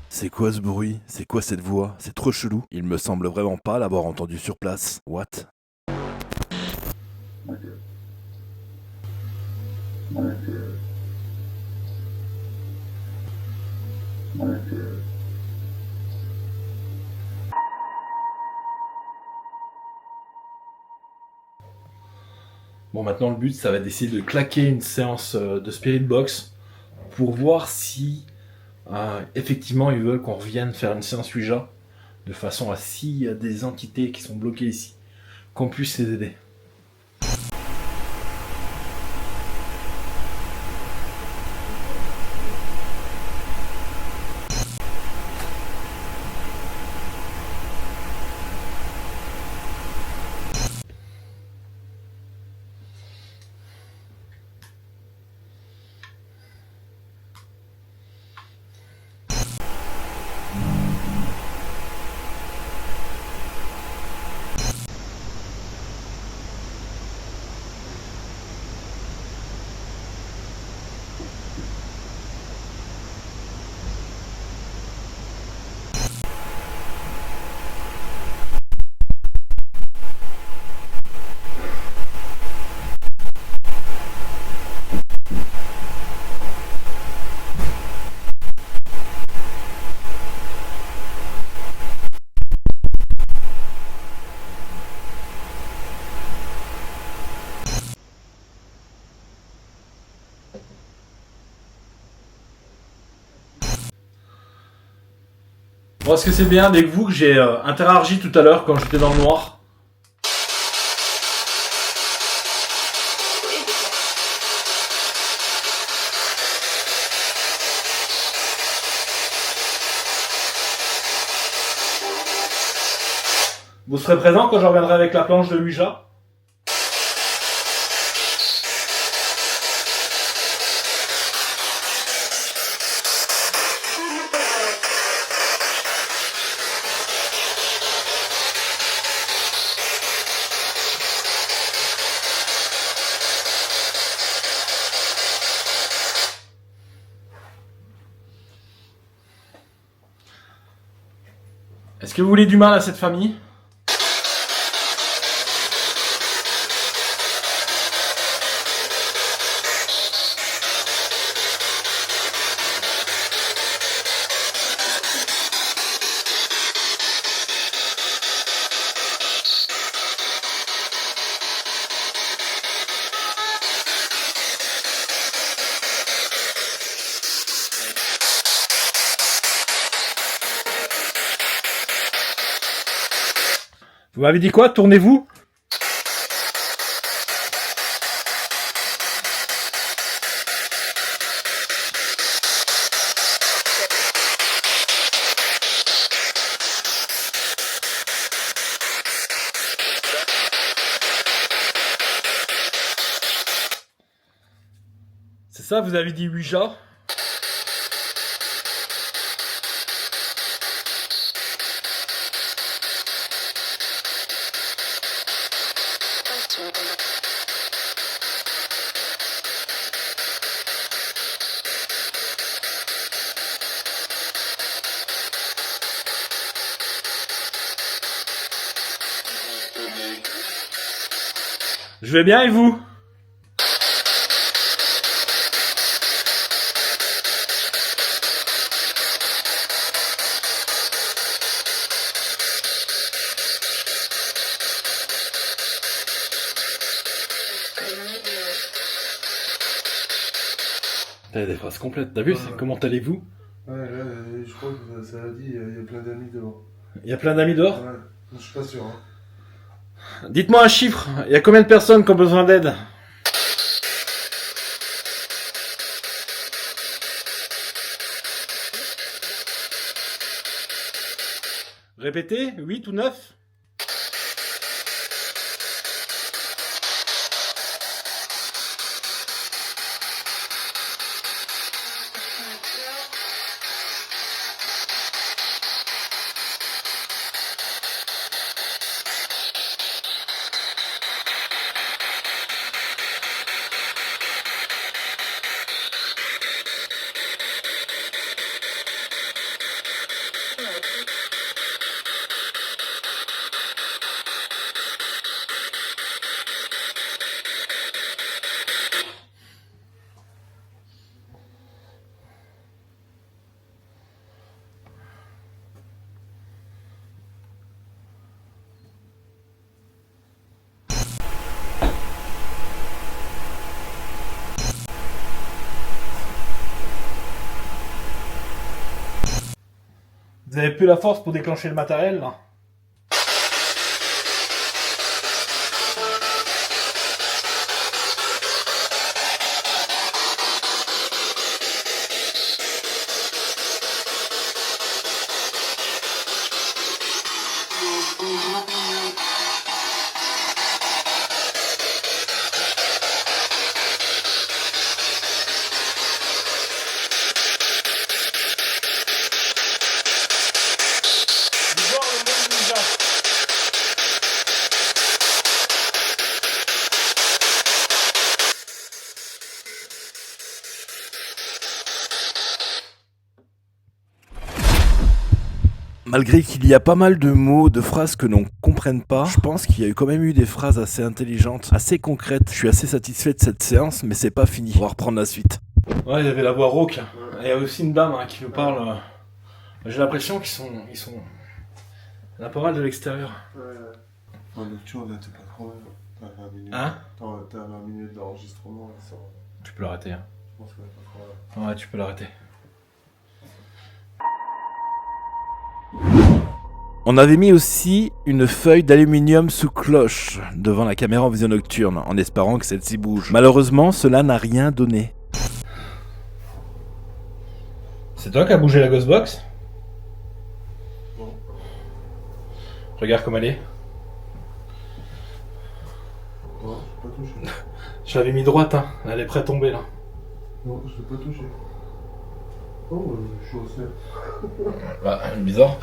C'est quoi ce bruit? C'est quoi cette voix? C'est trop chelou. Il me semble vraiment pas l'avoir entendu sur place. What? Bon, maintenant le but, ça va être d'essayer de claquer une séance de Spirit Box pour voir si effectivement ils veulent qu'on revienne faire une séance Ouija de façon à s'il y a des entités qui sont bloquées ici, qu'on puisse les aider. Bon, est-ce que c'est bien avec vous que j'ai interagi tout à l'heure quand j'étais dans le noir? Vous serez présent quand je reviendrai avec la planche de Ouija? Est-ce que vous voulez du mal à cette famille? Vous m'avez dit quoi? Tournez-vous? C'est ça, vous avez dit Ouija? Je vais bien et vous? T'as des phrases complètes, t'as vu? Ouais. Comment allez-vous? Ouais, là, je crois que ça a dit, il y a plein d'amis dehors. Il y a plein d'amis dehors? Ouais, je suis pas sûr. Hein. Dites-moi un chiffre, il y a combien de personnes qui ont besoin d'aide? Répétez, 8 ou 9? Vous avez plus la force pour déclencher le matériel là? Malgré qu'il y a pas mal de mots, de phrases que l'on comprenne pas, je pense qu'il y a eu quand même eu des phrases assez intelligentes, assez concrètes. Je suis assez satisfait de cette séance, mais c'est pas fini. On va reprendre la suite. Ouais, il y avait la voix rauque. Il y a aussi une dame qui nous parle. J'ai l'impression qu'ils sont... Il y en a pas mal de l'extérieur. Ouais. En lecture, là, t'es pas trop. T'as 20 minutes. Hein? T'as 20 minutes d'enregistrement, là, ça. Tu peux l'arrêter. Hein. Je pense que pas trop. Ouais, tu peux l'arrêter. On avait mis aussi une feuille d'aluminium sous cloche devant la caméra en vision nocturne, en espérant que celle-ci bouge. Malheureusement, cela n'a rien donné. C'est toi qui as bougé la Ghostbox? Non. Regarde comme elle est. Non, je l'ai pas touché. Je l'avais mis droite, hein. Elle est prête à tomber là. Non, je l'ai pas touché. Oh, je suis au ciel. Bah, bizarre.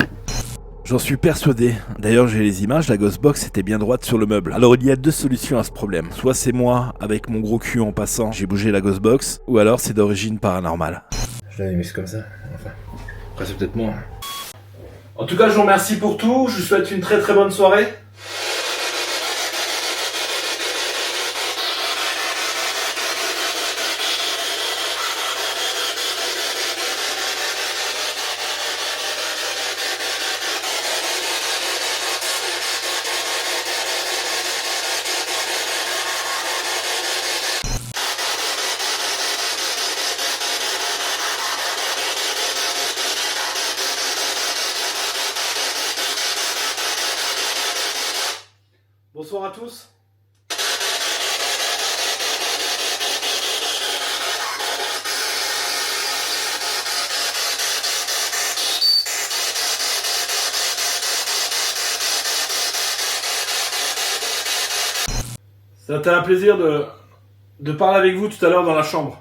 J'en suis persuadé. D'ailleurs, j'ai les images, la Ghostbox était bien droite sur le meuble. Alors, il y a deux solutions à ce problème. Soit c'est moi, avec mon gros cul en passant, j'ai bougé la Ghostbox, ou alors c'est d'origine paranormale. Je l'avais mis comme ça. Enfin, après c'est peut-être moi. En tout cas, je vous remercie pour tout. Je vous souhaite une très très bonne soirée. Bonsoir à tous. Ça a été un plaisir de parler avec vous tout à l'heure dans la chambre.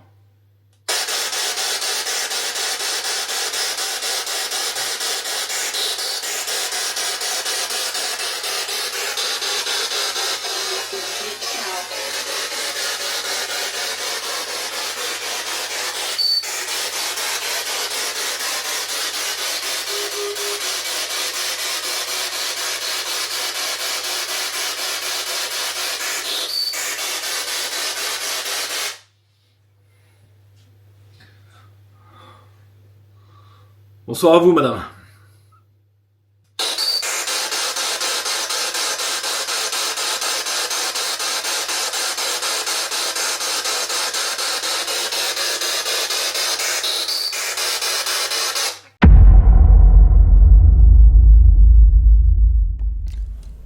Bonsoir à vous, madame.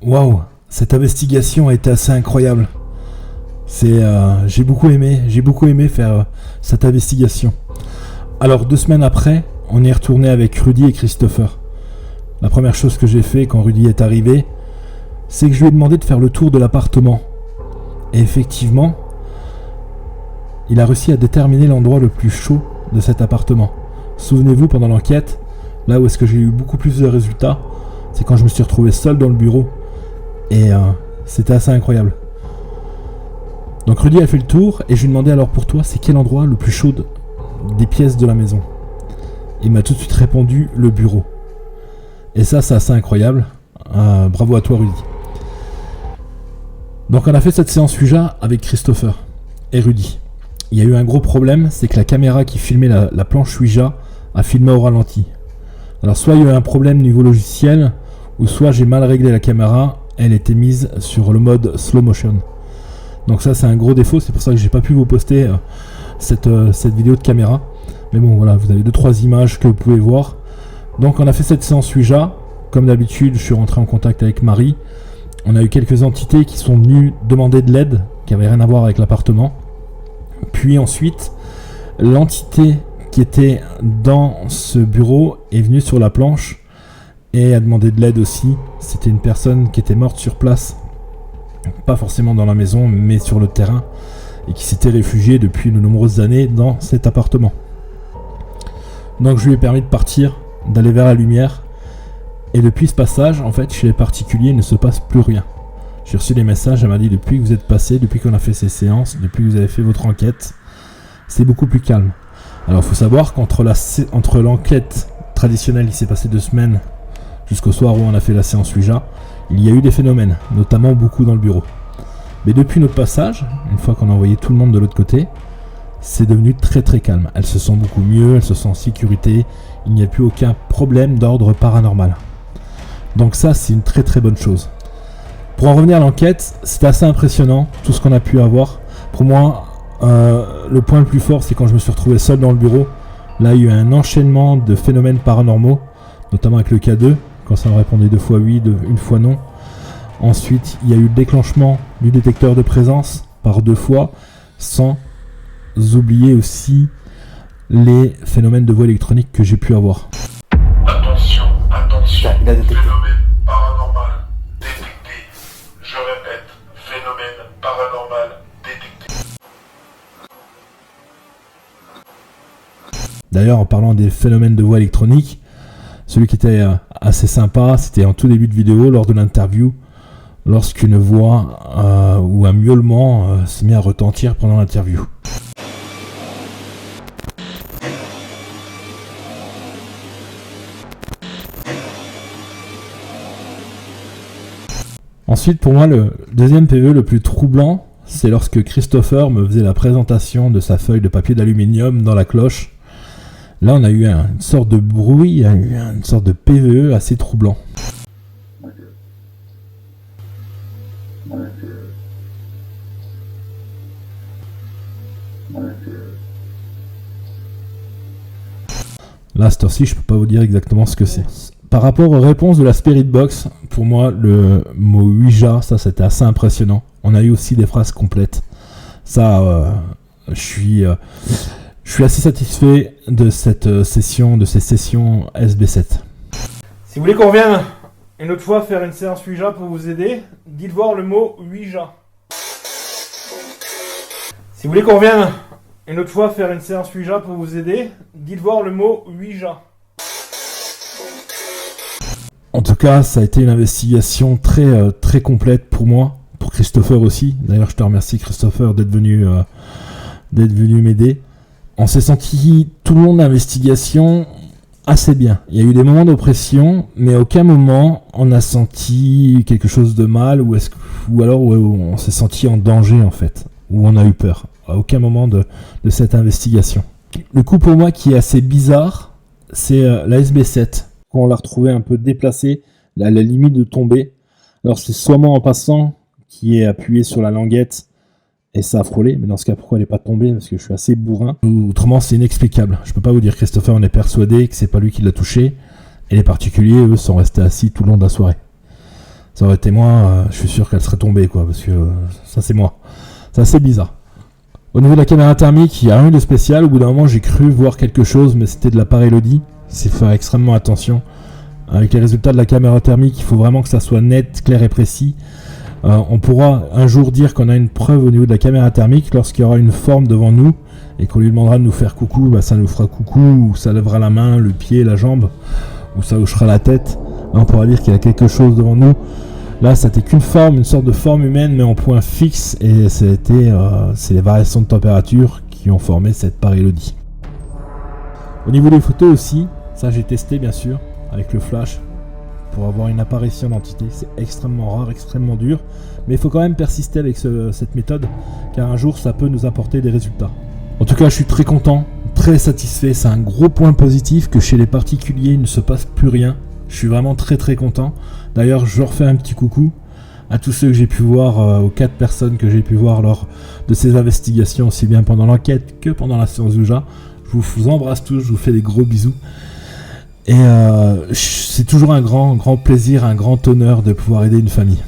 Waouh, cette investigation a été assez incroyable. J'ai beaucoup aimé faire cette investigation. Alors 2 semaines après, on est retourné avec Rudy et Christopher. La première chose que j'ai fait quand Rudy est arrivé, c'est que je lui ai demandé de faire le tour de l'appartement. Et effectivement, il a réussi à déterminer l'endroit le plus chaud de cet appartement. Souvenez-vous, pendant l'enquête, là où est-ce que j'ai eu beaucoup plus de résultats, c'est quand je me suis retrouvé seul dans le bureau. Et c'était assez incroyable. Donc Rudy a fait le tour et je lui ai demandé alors pour toi, c'est quel endroit le plus chaud des pièces de la maison? Il m'a tout de suite répondu le bureau. Et ça, c'est assez incroyable. Bravo à toi, Rudy. Donc on a fait cette séance Ouija avec Christopher et Rudy. Il y a eu un gros problème, c'est que la caméra qui filmait la planche Ouija a filmé au ralenti. Alors soit il y a eu un problème niveau logiciel, ou soit j'ai mal réglé la caméra, elle était mise sur le mode slow motion. Donc ça c'est un gros défaut, c'est pour ça que j'ai pas pu vous poster cette vidéo de caméra. Mais bon voilà, vous avez 2-3 images que vous pouvez voir. Donc on a fait cette séance Ouija. Comme d'habitude, je suis rentré en contact avec Marie. On a eu quelques entités qui sont venues demander de l'aide, qui n'avaient rien à voir avec l'appartement. Puis ensuite, l'entité qui était dans ce bureau est venue sur la planche et a demandé de l'aide aussi. C'était une personne qui était morte sur place. Pas forcément dans la maison, mais sur le terrain. Et qui s'était réfugiée depuis de nombreuses années dans cet appartement. Donc je lui ai permis de partir, d'aller vers la lumière. Et depuis ce passage, en fait, chez les particuliers, il ne se passe plus rien. J'ai reçu des messages, elle m'a dit depuis que vous êtes passé, depuis qu'on a fait ces séances, depuis que vous avez fait votre enquête, c'est beaucoup plus calme. Alors il faut savoir qu'entre l'enquête traditionnelle qui s'est passée 2 semaines jusqu'au soir où on a fait la séance Ouija, il y a eu des phénomènes, notamment beaucoup dans le bureau. Mais depuis notre passage, une fois qu'on a envoyé tout le monde de l'autre côté, c'est devenu très très calme. Elle se sent beaucoup mieux, elle se sent en sécurité, il n'y a plus aucun problème d'ordre paranormal. Donc ça, c'est une très très bonne chose. Pour en revenir à l'enquête, c'est assez impressionnant tout ce qu'on a pu avoir. Pour moi, le point le plus fort, c'est quand je me suis retrouvé seul dans le bureau. Là, il y a eu un enchaînement de phénomènes paranormaux, notamment avec le K2, quand ça me répondait 2 fois oui, 1 fois non. Ensuite, il y a eu le déclenchement du détecteur de présence par 2 fois, sans oublier aussi les phénomènes de voix électronique que j'ai pu avoir. Attention, attention, Il a détecté. phénomène paranormal détecté. Je répète, phénomène paranormal détecté. D'ailleurs, en parlant des phénomènes de voix électronique, celui qui était assez sympa, c'était en tout début de vidéo, lors de l'interview, lorsqu'une voix ou un miaulement s'est mis à retentir pendant l'interview. Ensuite, pour moi, le deuxième PV le plus troublant, c'est lorsque Christopher me faisait la présentation de sa feuille de papier d'aluminium dans la cloche. Là, on a eu une sorte de bruit, une sorte de PVE assez troublant. Là, cette heure-ci, je peux pas vous dire exactement ce que c'est. Par rapport aux réponses de la Spirit Box, pour moi, le mot Ouija, ça c'était assez impressionnant. On a eu aussi des phrases complètes. Ça, je suis assez satisfait de cette session, de ces sessions SB7. Si vous voulez qu'on revienne une autre fois faire une séance Ouija pour vous aider, dites voir le mot Ouija. Si vous voulez qu'on revienne une autre fois faire une séance Ouija pour vous aider, dites voir le mot Ouija. En tout cas, ça a été une investigation très complète pour moi, pour Christopher aussi. D'ailleurs, je te remercie Christopher d'être venu m'aider. On s'est senti tout le long de l'investigation assez bien. Il y a eu des moments d'oppression, mais à aucun moment on a senti quelque chose de mal ou alors où on s'est senti en danger en fait, où on a eu peur. À aucun moment de cette investigation. Le coup pour moi qui est assez bizarre, c'est la SB7. Quand on l'a retrouvée un peu déplacée, à la limite de tomber. Alors c'est soit moi en passant qui est appuyé sur la languette et ça a frôlé, mais dans ce cas pourquoi elle n'est pas tombée, parce que je suis assez bourrin. Autrement c'est inexplicable. Je peux pas vous dire, Christopher on est persuadé que c'est pas lui qui l'a touché, et les particuliers eux sont restés assis tout le long de la soirée. Ça aurait été moi, je suis sûr qu'elle serait tombée quoi, parce que ça c'est moi. C'est assez bizarre. Au niveau de la caméra thermique, il n'y a rien de spécial. Au bout d'un moment, j'ai cru voir quelque chose, mais c'était de la parélodie. C'est faire extrêmement attention. Avec les résultats de la caméra thermique, il faut vraiment que ça soit net, clair et précis. On pourra un jour dire qu'on a une preuve au niveau de la caméra thermique lorsqu'il y aura une forme devant nous et qu'on lui demandera de nous faire coucou, bah ça nous fera coucou, ou ça lèvera la main, le pied, la jambe, ou ça hochera la tête. Là, on pourra dire qu'il y a quelque chose devant nous. Là, c'était qu'une forme, une sorte de forme humaine, mais en point fixe, et c'est les variations de température qui ont formé cette parélodie. Au niveau des photos aussi, ça j'ai testé bien sûr, avec le flash, pour avoir une apparition d'entité. C'est extrêmement rare, extrêmement dur, mais il faut quand même persister avec cette méthode, car un jour ça peut nous apporter des résultats. En tout cas, je suis très content, très satisfait, c'est un gros point positif que chez les particuliers il ne se passe plus rien. Je suis vraiment très content. D'ailleurs, je refais un petit coucou à tous ceux que j'ai pu voir, aux 4 personnes que j'ai pu voir lors de ces investigations, aussi bien pendant l'enquête que pendant la séance Ouija. Je vous embrasse tous, je vous fais des gros bisous. Et c'est toujours un grand plaisir, un grand honneur de pouvoir aider une famille.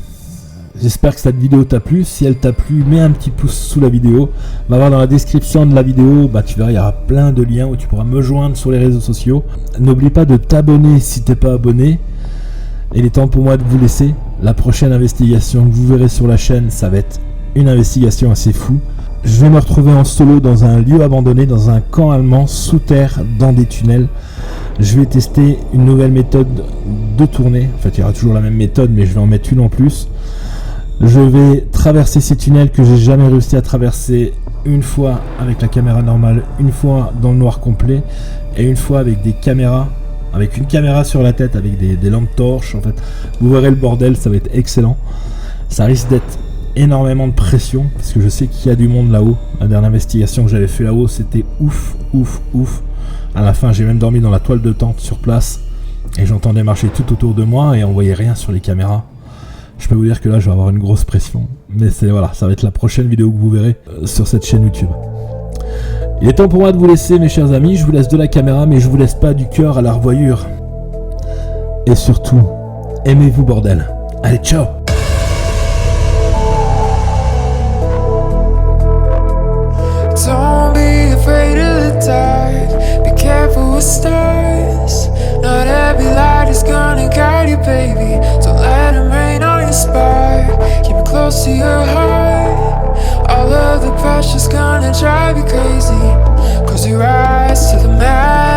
J'espère que cette vidéo t'a plu. Si elle t'a plu, mets un petit pouce sous la vidéo. Va voir dans la description de la vidéo, tu verras, il y aura plein de liens où tu pourras me joindre sur les réseaux sociaux. N'oublie pas de t'abonner si t'es pas abonné. Et il est temps pour moi de vous laisser. La prochaine investigation que vous verrez sur la chaîne, ça va être une investigation assez fou. Je vais me retrouver en solo dans un lieu abandonné, dans un camp allemand, sous terre, dans des tunnels. Je vais tester une nouvelle méthode de tournée. En fait, il y aura toujours la même méthode, mais je vais en mettre une en plus. Je vais traverser ces tunnels que j'ai jamais réussi à traverser, une fois avec la caméra normale, une fois dans le noir complet, et une fois avec des caméras, avec une caméra sur la tête, avec des lampes torches. En fait, vous verrez le bordel, ça va être excellent. Ça risque d'être énormément de pression, parce que je sais qu'il y a du monde là-haut. La dernière investigation que j'avais fait là-haut, c'était ouf. À la fin, j'ai même dormi dans la toile de tente sur place, et j'entendais marcher tout autour de moi, et on voyait rien sur les caméras. Je peux vous dire que là, je vais avoir une grosse pression. Mais voilà, ça va être la prochaine vidéo que vous verrez sur cette chaîne YouTube. Il est temps pour moi de vous laisser, mes chers amis. Je vous laisse de la caméra, mais je vous laisse pas du cœur à la revoyure. Et surtout, aimez-vous, bordel. Allez, ciao! Don't be afraid of the dark. Be careful with stars. Not every light is gonna guide you, baby. Don't let them rain on your spark. Keep it close to your heart. All of the pressure's gonna drive you crazy. Close your eyes to the magic.